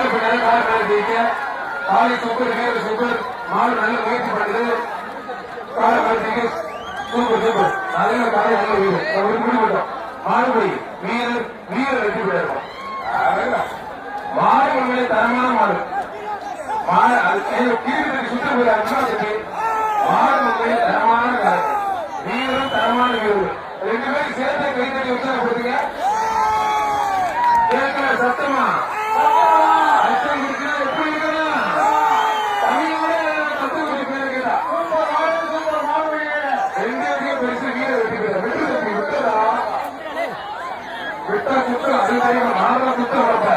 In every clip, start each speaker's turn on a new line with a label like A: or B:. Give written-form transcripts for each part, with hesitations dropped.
A: காலை பண்ணாரு காலை மேல ஜெயிக்க காலை சூப்பர் வீரர் சூப்பர் மாடு நல்ல முயற்சி பண்ணுது காலை மேல ஜெயிக்க சூப்பர் சூப்பர் நல்ல காலை நல்ல வீரர் ஒரு முடி மட்டும் மாடுபடி வீரர் வீரர் வெற்றி பெற்றிருக்கோம் மாடு உண்மையிலே தரமான மாடு மாடு கீழே சுற்று போயிடாது மாடு உண்மையிலே தரமான காலை வீரரும் தரமான வீரர் ரெண்டு பேரும் சேர்ந்து கைத்தறி உற்சாகப்படுத்துங்க கேட்கல சத்தமா அச்சம் இருக்குன்னா எப்படி இருக்கணும் தமிழ்நாடு சத்தம் கொஞ்சம் பேர் கேட்டா ரெண்டு பேருக்கும் பெருசு வீர வெட்டி விட்டதா விட்டா குத்து அது தெரியும் நாலு குத்த வரப்ப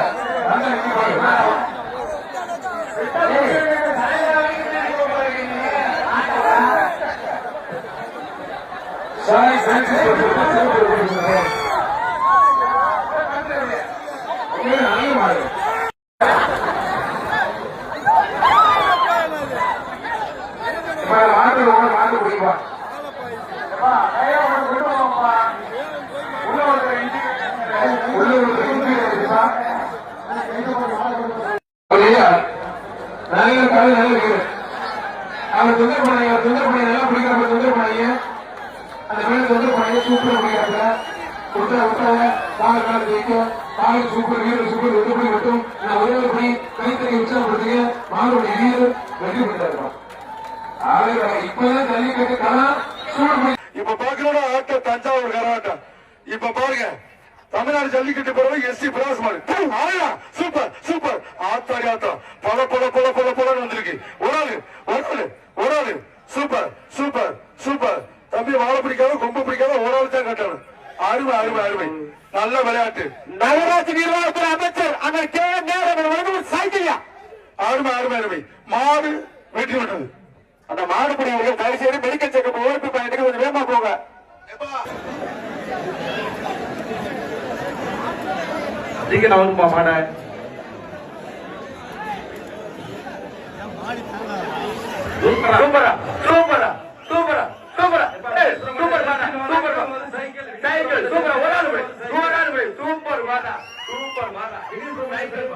A: சாய் மாட்டு குடிப்பா நல்ல காலை நல்ல வீடு அவர் தொந்தர் பண்ணாங்க தொந்தர் பண்ணி நல்லா பிடிக்கிறப்ப தொந்தர் பண்ணாங்க அந்த மேல தொந்தர் பண்ணாங்க சூப்பர் பிடிக்கிறாங்க விட்டா விட்டாங்க காலை மேல ஜெயிக்கும் காலை சூப்பர் வீரர் சூப்பர் வெற்றி பண்ணி விட்டும் நான் ஒரே ஒரு பணி கைத்தறி உற்சாகப்படுத்துங்க மாணவருடைய வீரர் வெற்றி பெற்றாருப்பா இப்பதான் ஜல்லிக்கட்டு களம் சூடு இப்ப பாக்குறோட ஆட்டம் தஞ்சாவூர் கரகாட்டம் இப்ப பாருங்க தமிழ்நாடு ஜல்லிக்கட்டு போறவங்க எஸ்சி பிராஸ் மாடு சூப்பர் சூப்பர் ஆத்தாடி ஆட்டம் பல பல பல பல பல வந்திருக்கு ஒரு ஆளு ஒரு ஆளு ஒரு ஆளு சூப்பர் சூப்பர் சூப்பர் தம்பி வாழை பிடிக்காத கொம்பு பிடிக்காத ஒரு ஆளு தான் கட்டணும் அருமை அருமை அருமை நல்ல விளையாட்டு நகராட்சி நிர்வாகத்துறை அமைச்சர் அந்த கே நேரம் சைக்கிளியா அருமை அருமை அருமை மாடு வெற்றி பெற்றது அந்த மாடு பிடிவர்கள் தயவு செய்து மெடிக்கல் செக்கப் ஓடிபி பயந்துக்கு கொஞ்சம் வேகமா போங்க நீங்க நவருப்பா மாட சூப்பரா சூப்பரா சூப்பரா சூப்பரா சூப்பரா சூப்பர் மாடா சூப்பர் சைக்கிள் சூப்பர் ஒரு ஆள் சூப்பர் மாடா சூப்பர் மாடா இது சைக்கிள்